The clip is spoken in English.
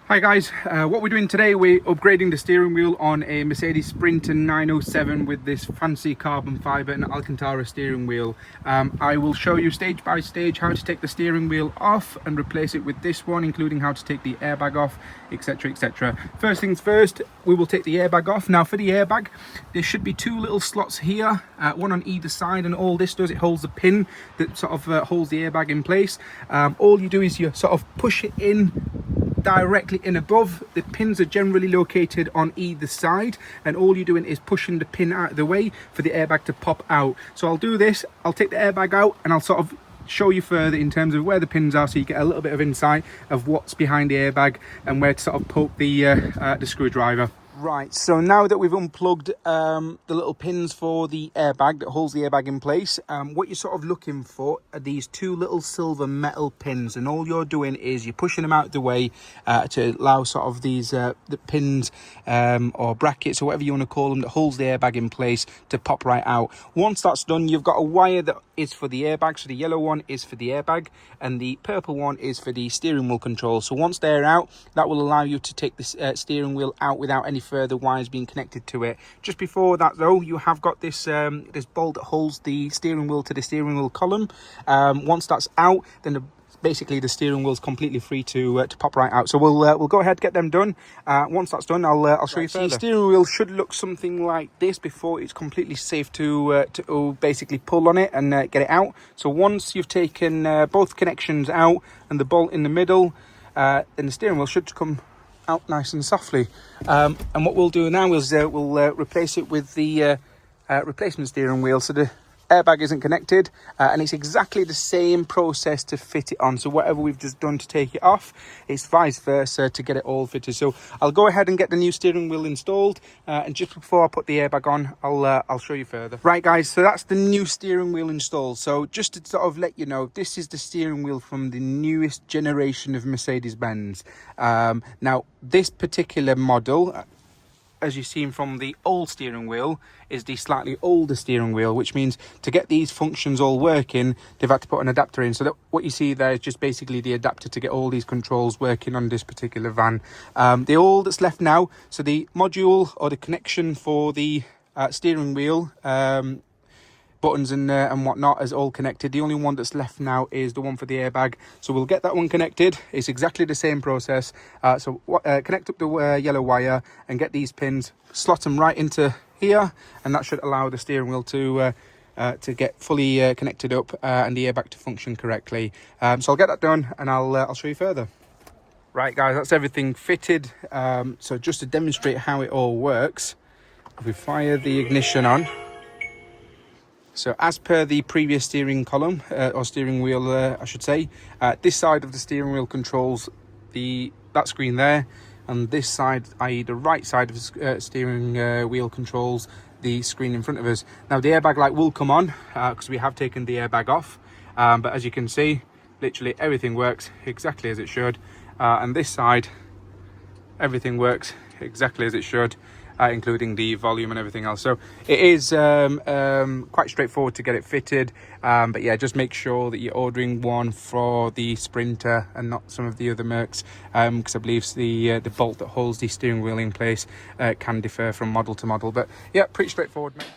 Hi guys, what we're doing today, we're upgrading the steering wheel on a Mercedes Sprinter 907 with this fancy carbon fibre and Alcantara steering wheel. I will show you stage by stage how to take the steering wheel off and replace it with this one, including how to take the airbag off, etc, etc. First things first, we will take the airbag off. Now for the airbag, there should be two little slots here, one on either side, and all this does, it holds the pin that sort of holds the airbag in place. All you do is you sort of push it in directly in above. The pins are generally located on either side, and all you're doing is pushing the pin out of the way for the airbag to pop out. So I'll do this, I'll take the airbag out and I'll sort of show you further in terms of where the pins are, so you get a little bit of insight of what's behind the airbag and where to sort of poke the screwdriver. Right, so now that we've unplugged the little pins for the airbag that holds the airbag in place, what you're sort of looking for are these two little silver metal pins, and all you're doing is you're pushing them out of the way to allow sort of these the pins or brackets or whatever you want to call them that holds the airbag in place to pop right out. Once that's done, you've got a wire that is for the airbag, so the yellow one is for the airbag and the purple one is for the steering wheel control. So once they're out, that will allow you to take this steering wheel out without any further wires being connected to it. Just before that though, you have got this this bolt that holds the steering wheel to the steering wheel column. Once that's out, then basically the steering wheel is completely free to pop right out. So we'll go ahead, get them done. Once that's done, I'll show you further. The steering wheel should look something like this before it's completely safe to basically pull on it and get it out. So once you've taken both connections out and the bolt in the middle, then the steering wheel should come out nice and softly. And what we'll do now is we'll replace it with the replacement steering wheel. So the airbag isn't connected, and it's exactly the same process to fit it on. So whatever we've just done to take it off, it's vice versa to get it all fitted. So I'll go ahead and get the new steering wheel installed, and just before I put the airbag on, I'll show you further. Right guys, so that's the new steering wheel installed. So just to sort of let you know, this is the steering wheel from the newest generation of Mercedes-Benz. Now this particular model, as you've seen from the old steering wheel, is the slightly older steering wheel, which means to get these functions all working, they've had to put an adapter in. So that what you see there is just basically the adapter to get all these controls working on this particular van. All that's left now, so the module or the connection for the steering wheel, buttons and whatnot is all connected. The only one that's left now is the one for the airbag, so we'll get that one connected. It's exactly the same process. So connect up the yellow wire and get these pins, slot them right into here, and that should allow the steering wheel to get fully connected up and the airbag to function correctly. So I'll get that done and I'll show you further. Right guys, that's everything fitted. So just to demonstrate how it all works, if we fire the ignition on, so as per the previous steering column, or steering wheel, I should say, this side of the steering wheel controls that screen there, and this side, i.e. the right side of the steering wheel, controls the screen in front of us. Now the airbag light will come on, because we have taken the airbag off, but as you can see, literally everything works exactly as it should, and this side, everything works exactly as it should. Including the volume and everything else. So it is quite straightforward to get it fitted, but yeah, just make sure that you're ordering one for the Sprinter and not some of the other Mercs, because I believe the bolt that holds the steering wheel in place can differ from model to model. But yeah, pretty straightforward, mate.